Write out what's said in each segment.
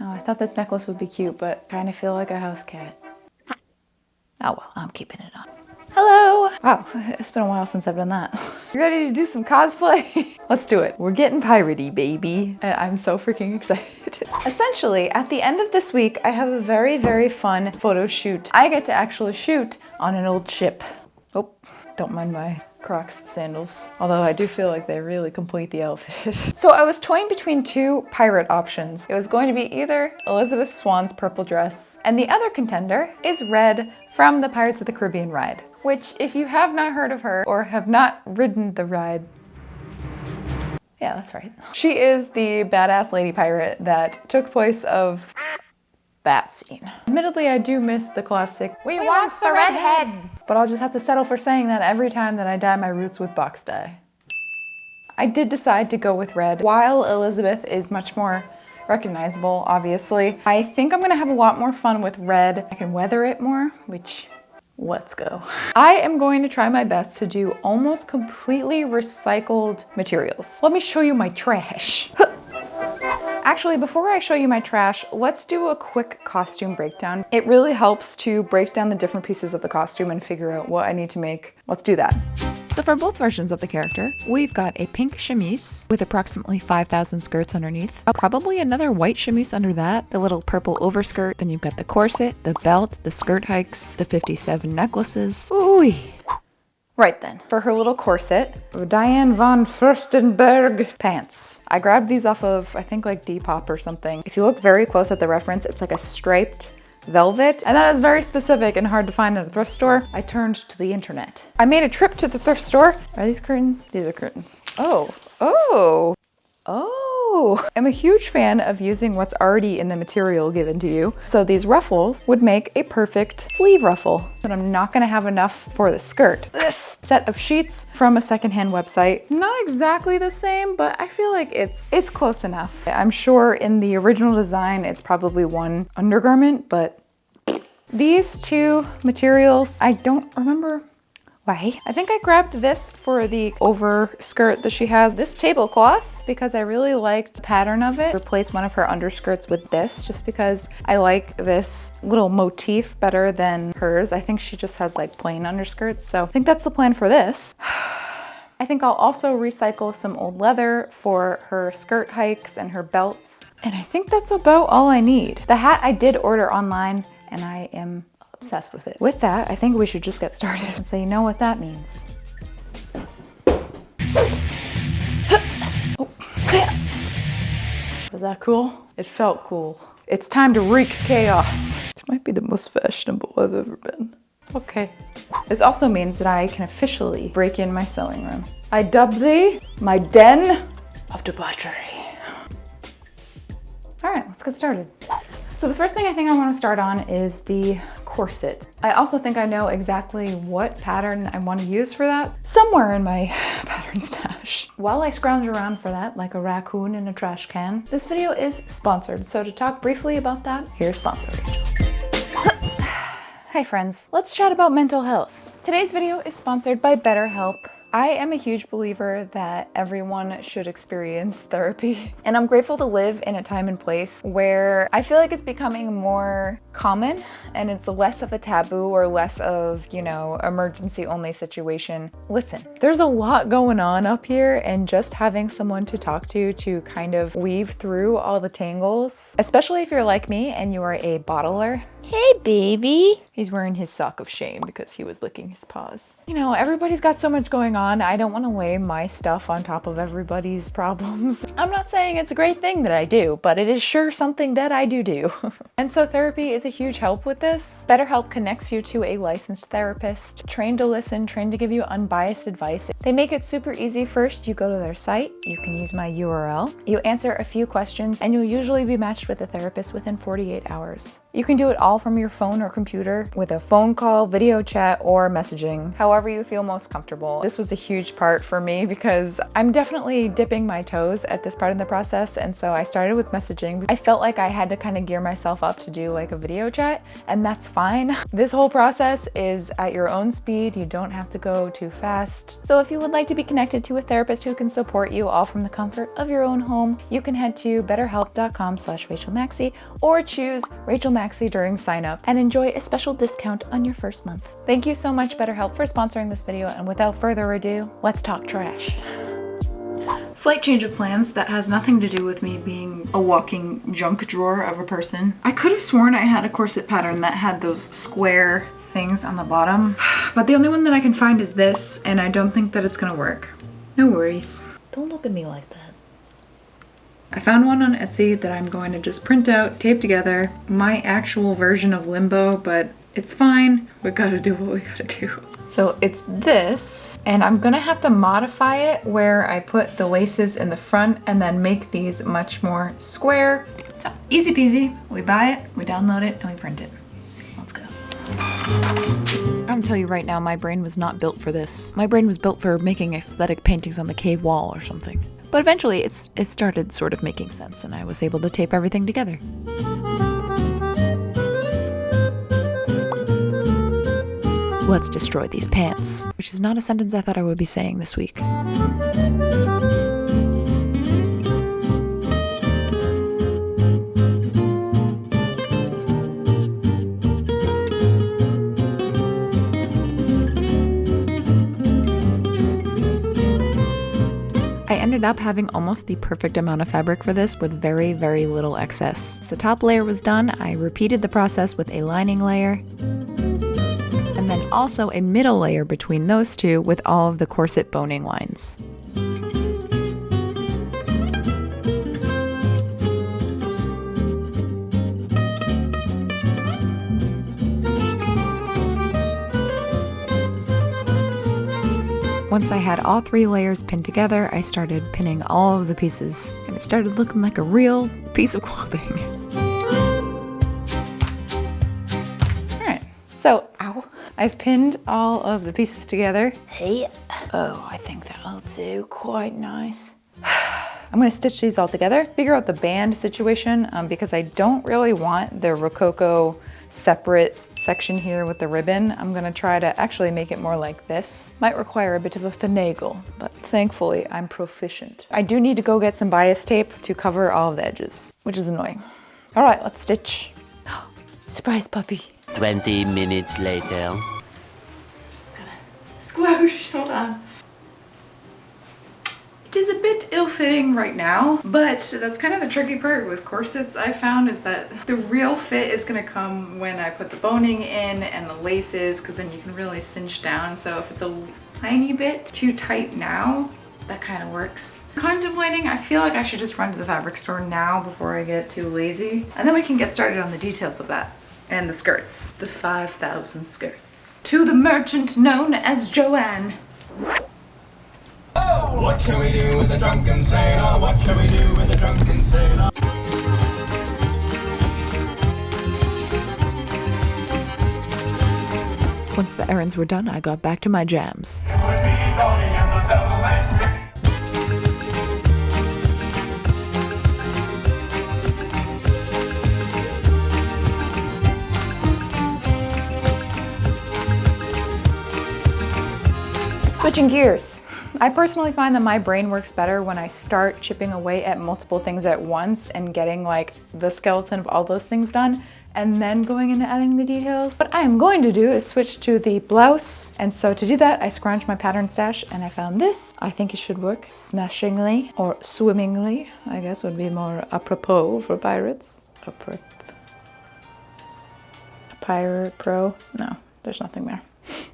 Oh, I thought this necklace would be cute, but kind of feel like a house cat. Oh well, I'm keeping it on. Hello! Wow, it's been a while since I've done that. You ready to do some cosplay? Let's do it. We're getting piratey, baby. And I'm so freaking excited. Essentially, at the end of this week, I have a very, very fun photo shoot. I get to actually shoot on an old ship. Oh, don't mind my Crocs sandals. Although I do feel like they really complete the outfit. So I was toying between two pirate options. It was going to be either Elizabeth Swann's purple dress, and the other contender is Red from the Pirates of the Caribbean ride. Which, if you have not heard of her or have not ridden the ride, yeah, that's right. She is the badass lady pirate that took place of that scene. Admittedly, I do miss the classic, we want the redhead! But I'll just have to settle for saying that every time that I dye my roots with box dye. I did decide to go with Red. While Elizabeth is much more recognizable, obviously, I think I'm gonna have a lot more fun with Red. I can weather it more, which, let's go. I am going to try my best to do almost completely recycled materials. Let me show you my trash. Actually, before I show you my trash, let's do a quick costume breakdown. It really helps to break down the different pieces of the costume and figure out what I need to make. Let's do that. So for both versions of the character, we've got a pink chemise with approximately 5,000 skirts underneath. Probably another white chemise under that, the little purple overskirt. Then you've got the corset, the belt, the skirt hikes, the 57 necklaces. Ooh. Right then, for her little corset, Diane von Furstenberg pants. I grabbed these off of, I think like Depop or something. If you look very close at the reference, it's like a striped velvet, and that is very specific and hard to find at a thrift store. I turned to the internet. I made a trip to the thrift store. Are these curtains? These are curtains. Oh. I'm a huge fan of using what's already in the material given to you. So these ruffles would make a perfect sleeve ruffle, but I'm not gonna have enough for the skirt. This set of sheets from a secondhand website, not exactly the same, but I feel like it's close enough. I'm sure in the original design, it's probably one undergarment, but these two materials, I don't remember why. I think I grabbed this for the overskirt that she has. This tablecloth, because I really liked the pattern of it. Replaced one of her underskirts with this, just because I like this little motif better than hers. I think she just has like plain underskirts, so I think that's the plan for this. I think I'll also recycle some old leather for her skirt hikes and her belts. And I think that's about all I need. The hat I did order online, and I am obsessed with it. With that, I think we should just get started. And so you know what that means. Was that cool? It felt cool. It's time to wreak chaos. This might be the most fashionable I've ever been. Okay. This also means that I can officially break in my sewing room. I dub thee my den of debauchery. All right, let's get started. So the first thing I think I want to start on is the corset. I also think I know exactly what pattern I want to use for that, somewhere in my pattern stash. While I scrounge around for that like a raccoon in a trash can, this video is sponsored. So to talk briefly about that, here's sponsor Rachel. Hi friends, let's chat about mental health. Today's video is sponsored by BetterHelp. I am a huge believer that everyone should experience therapy, and I'm grateful to live in a time and place where I feel like it's becoming more common and it's less of a taboo or less of, you know, emergency only situation. Listen, there's a lot going on up here, and just having someone to talk to kind of weave through all the tangles, especially if you're like me and you are a bottler. Hey baby. He's wearing his sock of shame because he was licking his paws. You know, everybody's got so much going on. I don't want to lay my stuff on top of everybody's problems. I'm not saying it's a great thing that I do, but it is sure something that I do. And so therapy is a huge help with this. BetterHelp connects you to a licensed therapist, trained to listen, trained to give you unbiased advice. They make it super easy. First, you go to their site. You can use my URL. You answer a few questions, and you'll usually be matched with a therapist within 48 hours. You can do it all all from your phone or computer with a phone call, video chat, or messaging, however you feel most comfortable. This was a huge part for me because I'm definitely dipping my toes at this part of the process, and so I started with messaging. I felt like I had to kind of gear myself up to do like a video chat, and that's fine. This whole process is at your own speed. You don't have to go too fast. So if you would like to be connected to a therapist who can support you all from the comfort of your own home, you can head to betterhelp.com/RachelMaksy or choose Rachel Maksy during sign up and enjoy a special discount on your first month. Thank you so much, BetterHelp, for sponsoring this video, and without further ado, let's talk trash. Slight change of plans that has nothing to do with me being a walking junk drawer of a person. I could have sworn I had a corset pattern that had those square things on the bottom, but the only one that I can find is this, and I don't think that it's gonna work. No worries. Don't look at me like that. I found one on Etsy that I'm going to just print out, tape together, my actual version of Limbo, but it's fine. We gotta do what we gotta do. So it's this, and I'm gonna have to modify it where I put the laces in the front and then make these much more square. So easy peasy, we buy it, we download it, and we print it. Let's go. I'm gonna tell you right now, my brain was not built for this. My brain was built for making aesthetic paintings on the cave wall or something. But eventually it started sort of making sense, and I was able to tape everything together. Let's destroy these pants, which is not a sentence I thought I would be saying this week. I ended up having almost the perfect amount of fabric for this with very, very little excess. Once the top layer was done, I repeated the process with a lining layer, and then also a middle layer between those two with all of the corset boning lines. Once I had all 3 layers pinned together, I started pinning all of the pieces, and it started looking like a real piece of clothing. Alright, so, ow. I've pinned all of the pieces together. Hey. Oh, I think that'll do quite nice. I'm gonna stitch these all together, figure out the band situation, because I don't really want the Rococo separate section here with the ribbon. I'm gonna try to actually make it more like this. Might require a bit of a finagle, but thankfully I'm proficient. I do need to go get some bias tape to cover all of the edges, which is annoying. All right, let's stitch. Surprise puppy. 20 minutes later. Just gotta squoosh, hold on. It is a bit ill-fitting right now, but that's kind of the tricky part with corsets I found, is that the real fit is gonna come when I put the boning in and the laces, because then you can really cinch down. So if it's a tiny bit too tight now, that kind of works. Contemplating, I feel like I should just run to the fabric store now before I get too lazy, and then we can get started on the details of that. And the skirts. The 5,000 skirts. To the merchant known as Joanne. Oh, what shall we do with the drunken sailor? What shall we do with the drunken sailor? Once the errands were done, I got back to my jams. It would be Tony and the devil may speak. Switching gears. I personally find that my brain works better when I start chipping away at multiple things at once and getting like the skeleton of all those things done, and then going into adding the details. What I am going to do is switch to the blouse. And so to do that, I scrounged my pattern stash and I found this. I think it should work smashingly, or swimmingly, I guess would be more apropos for pirates. Pirate pro? No, there's nothing there.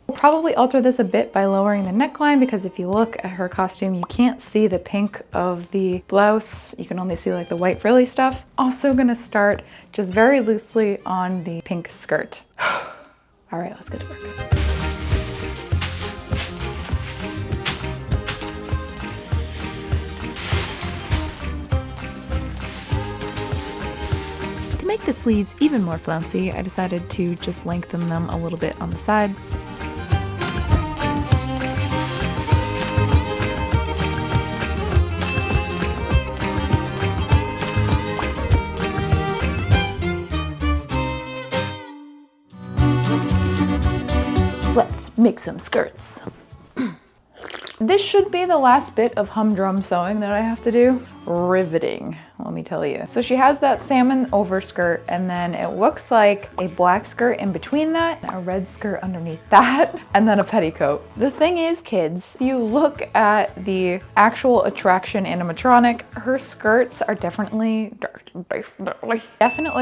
We'll probably alter this a bit by lowering the neckline, because if you look at her costume, you can't see the pink of the blouse. You can only see like the white frilly stuff. Also gonna start just very loosely on the pink skirt. All right, let's get to work. To make the sleeves even more flouncy, I decided to just lengthen them a little bit on the sides. Let's make some skirts. This should be the last bit of humdrum sewing that I have to do. Riveting, let me tell you. So she has that salmon overskirt, and then it looks like a black skirt in between that, a red skirt underneath that, and then a petticoat. The thing is, kids, if you look at the actual attraction animatronic, her skirts are definitely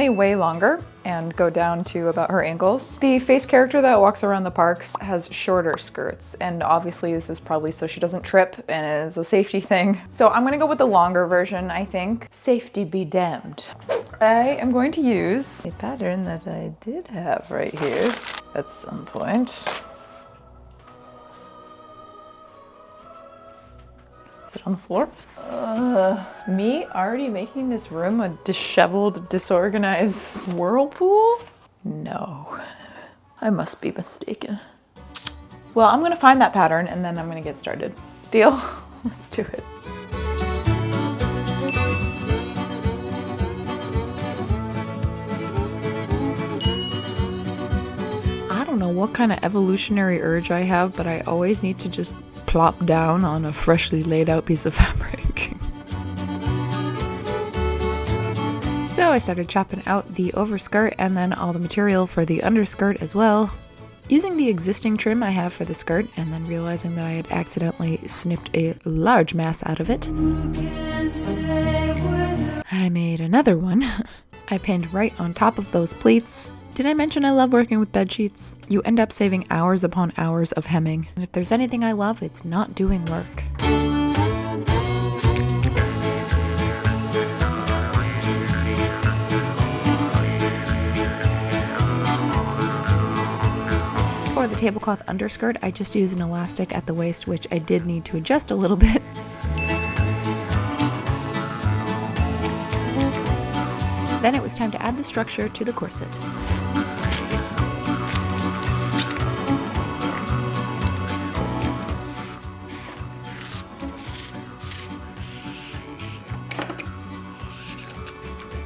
way longer and go down to about her ankles. The face character that walks around the parks has shorter skirts, and obviously this is probably so she doesn't trip and it is a safety thing. So I'm gonna go with the longer version, I think. Safety be damned. I am going to use a pattern that I did have right here at some point. Is it on the floor? Me already making this room a disheveled, disorganized whirlpool? No, I must be mistaken. Well, I'm gonna find that pattern and then I'm gonna get started. Deal? Let's do it. I don't know what kind of evolutionary urge I have, but I always need to just plop down on a freshly laid out piece of fabric. So I started chopping out the overskirt and then all the material for the underskirt as well. Using the existing trim I have for the skirt and then realizing that I had accidentally snipped a large mass out of it, I made another one. I pinned right on top of those pleats. Did I mention I love working with bed sheets? You end up saving hours upon hours of hemming. And if there's anything I love, it's not doing work. For the tablecloth underskirt, I just used an elastic at the waist, which I did need to adjust a little bit. Then it was time to add the structure to the corset.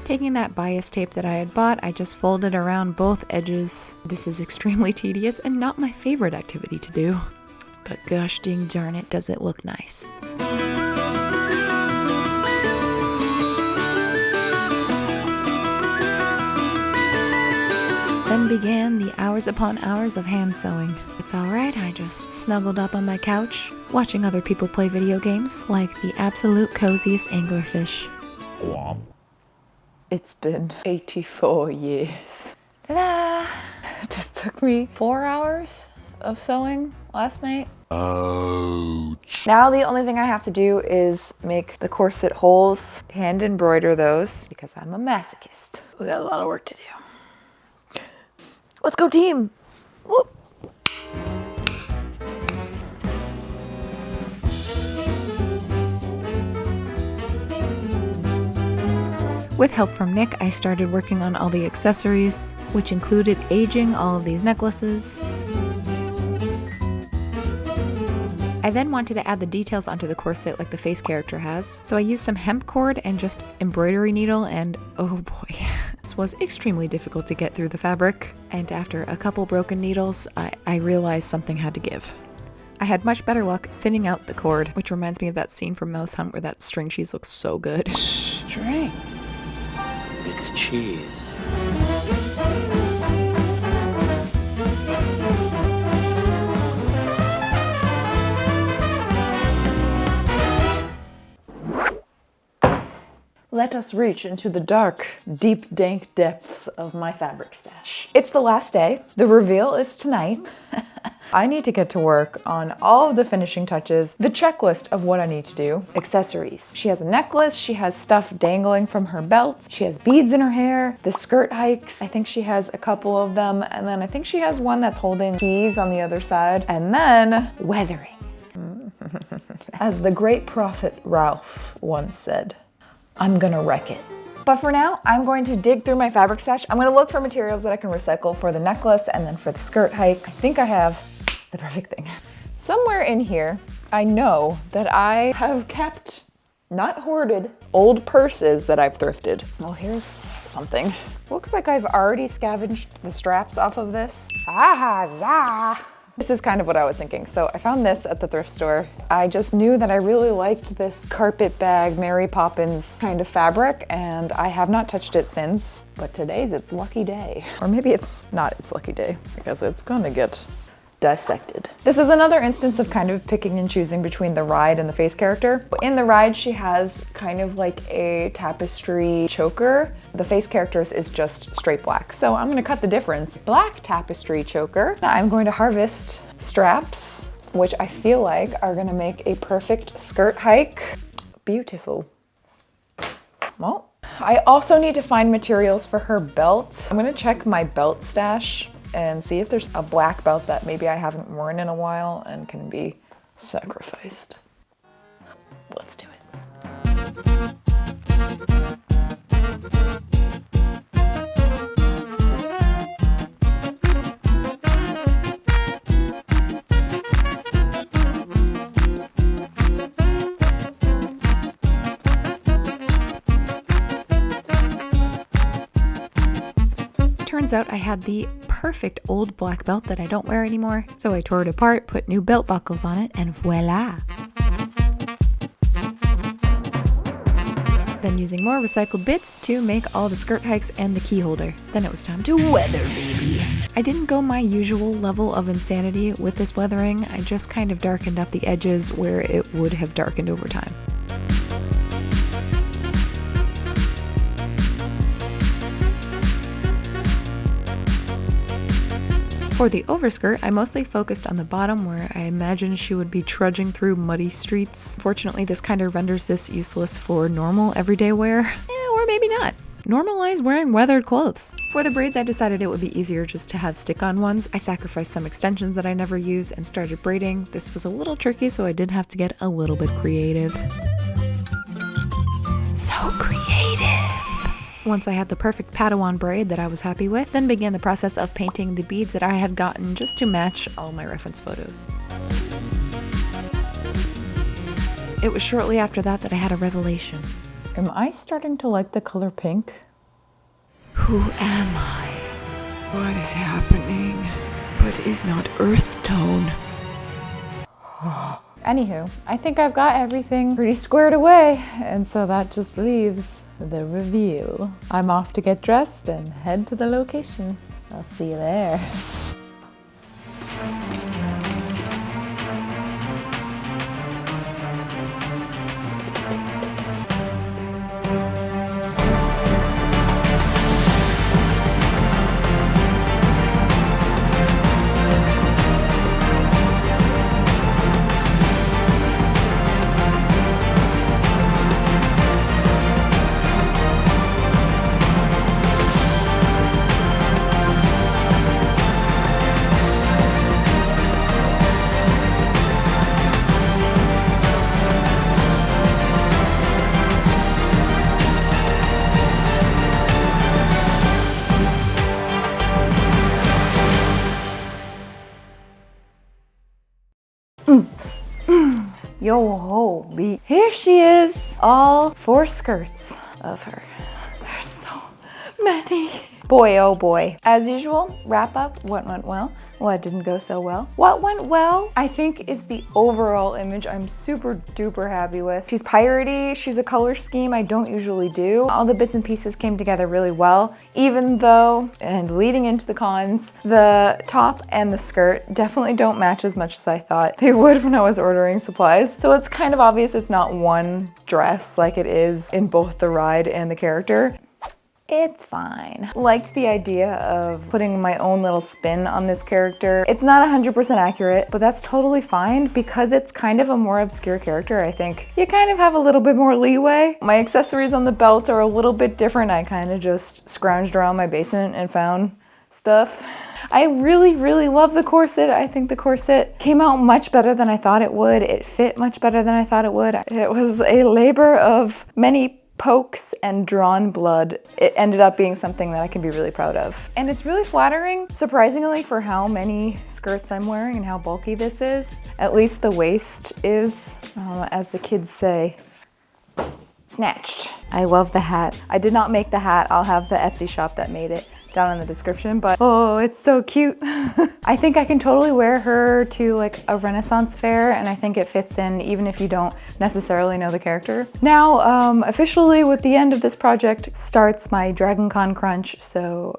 Taking that bias tape that I had bought, I just folded around both edges. This is extremely tedious and not my favorite activity to do. But gosh dang darn it, does it look nice. Then began the hours upon hours of hand sewing. It's alright, I just snuggled up on my couch, watching other people play video games like the absolute coziest anglerfish. It's been 84 years. Ta-da! This took me 4 hours of sewing last night. Ouch. Now the only thing I have to do is make the corset holes, hand embroider those, because I'm a masochist. We got a lot of work to do. Let's go team! Whoop. With help from Nick, I started working on all the accessories, which included aging all of these necklaces. I then wanted to add the details onto the corset like the face character has, so I used some hemp cord and just embroidery needle, and oh boy, this was extremely difficult to get through the fabric, and after a couple broken needles, I realized something had to give. I had much better luck thinning out the cord, which reminds me of that scene from Mouse Hunt where that string cheese looks so good. String? It's cheese. Let us reach into the dark, deep, dank depths of my fabric stash. It's the last day. The reveal is tonight. I need to get to work on all of the finishing touches, the checklist of what I need to do. Accessories. She has a necklace, she has stuff dangling from her belt, she has beads in her hair, the skirt hikes, I think she has a couple of them, and then I think she has one that's holding keys on the other side, and then weathering. As the great prophet Ralph once said, I'm gonna wreck it. But for now, I'm going to dig through my fabric stash. I'm gonna look for materials that I can recycle for the necklace and then for the skirt hike. I think I have the perfect thing. Somewhere in here, I know that I have kept, not hoarded, old purses that I've thrifted. Well, here's something. Looks like I've already scavenged the straps off of this. This is kind of what I was thinking. So I found this at the thrift store. I just knew that I really liked this carpet bag, Mary Poppins kind of fabric, and I have not touched it since, but today's its lucky day. Or maybe it's not its lucky day, because it's gonna get dissected. This is another instance of kind of picking and choosing between the ride and the face character. In the ride, she has kind of like a tapestry choker. The face characters is just straight black. So I'm gonna cut the difference. Black tapestry choker. Now I'm going to harvest straps, which I feel like are gonna make a perfect skirt hike. Beautiful. Well, I also need to find materials for her belt. I'm gonna check my belt stash and see if there's a black belt that maybe I haven't worn in a while and can be sacrificed. Let's do it. Turns out I had the perfect old black belt that I don't wear anymore. So I tore it apart, put new belt buckles on it, and voila. Then using more recycled bits to make all the skirt hikes and the key holder. Then it was time to weather, baby. I didn't go my usual level of insanity with this weathering. I just kind of darkened up the edges where it would have darkened over time. For the overskirt, I mostly focused on the bottom where I imagined she would be trudging through muddy streets. Fortunately, this kind of renders this useless for normal everyday wear, or maybe not. Normalize wearing weathered clothes. For the braids, I decided it would be easier just to have stick-on ones. I sacrificed some extensions that I never use and started braiding. This was a little tricky, so I did have to get a little bit creative. So creative! Once I had the perfect Padawan braid that I was happy with, then began the process of painting the beads that I had gotten just to match all my reference photos. It was shortly after that that I had a revelation. Am I starting to like the color pink? Who am I? What is happening? But is not earth tone. Anywho, I think I've got everything pretty squared away, and so that just leaves the reveal. I'm off to get dressed and head to the location. I'll see you there. Yo ho, B. Here she is, all 4 skirts of her. There's so many. Boy, oh boy. As usual, wrap up what went well, what didn't go so well. What went well, I think, is the overall image I'm super duper happy with. She's piratey, she's a color scheme I don't usually do. All the bits and pieces came together really well, even though, and leading into the cons, the top and the skirt definitely don't match as much as I thought they would when I was ordering supplies. So it's kind of obvious it's not one dress like it is in both the ride and the character. It's fine. Liked the idea of putting my own little spin on this character. It's not 100% accurate, but that's totally fine because it's kind of a more obscure character, I think. You kind of have a little bit more leeway. My accessories on the belt are a little bit different. I kind of just scrounged around my basement and found stuff. I really, really love the corset. I think the corset came out much better than I thought it would. It fit much better than I thought it would. It was a labor of many pokes and drawn blood, it ended up being something that I can be really proud of. And it's really flattering, surprisingly, for how many skirts I'm wearing and how bulky this is. At least the waist is, as the kids say, snatched. I love the hat. I did not make the hat. I'll have the Etsy shop that made it down in the description, but oh, it's so cute. I think I can totally wear her to like a Renaissance fair, and I think it fits in even if you don't necessarily know the character. Now, officially with the end of this project starts my Dragon Con crunch, so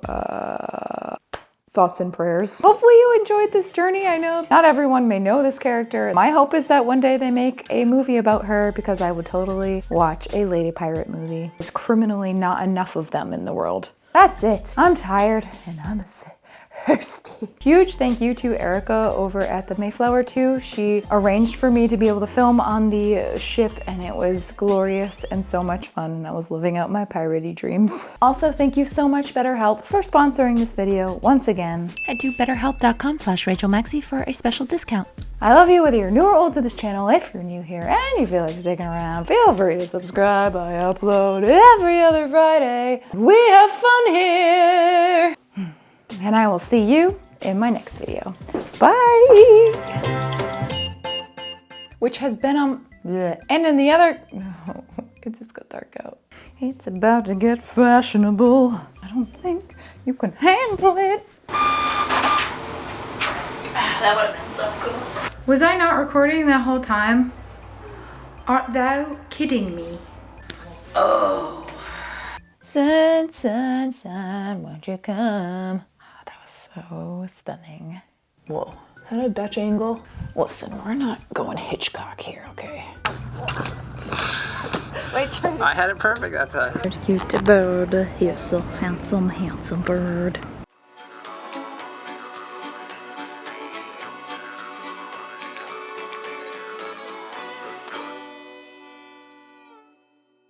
thoughts and prayers. Hopefully you enjoyed this journey. I know not everyone may know this character. My hope is that one day they make a movie about her, because I would totally watch a lady pirate movie. There's criminally not enough of them in the world. That's it. I'm tired and I'm thirsty. Huge thank you to Erica over at the Mayflower II. She arranged for me to be able to film on the ship, and it was glorious and so much fun, and I was living out my piratey dreams. Also, thank you so much BetterHelp for sponsoring this video once again. Head to betterhelp.com/RachelMaksy for a special discount. I love you whether you're new or old to this channel. If you're new here and you feel like sticking around, feel free to subscribe. I upload every other Friday. We have fun here. And I will see you in my next video. Bye! Which has been on, and in the other, no, it just got dark out. It's about to get fashionable. I don't think you can handle it. That would have been so cool. Was I not recording that whole time? Art thou kidding me? Oh. Sun, sun, sun, won't you come? Oh, that was so stunning. Whoa, is that a Dutch angle? Listen, we're not going Hitchcock here, okay? Wait, I had it perfect that time. Cute bird, he's so handsome, handsome bird.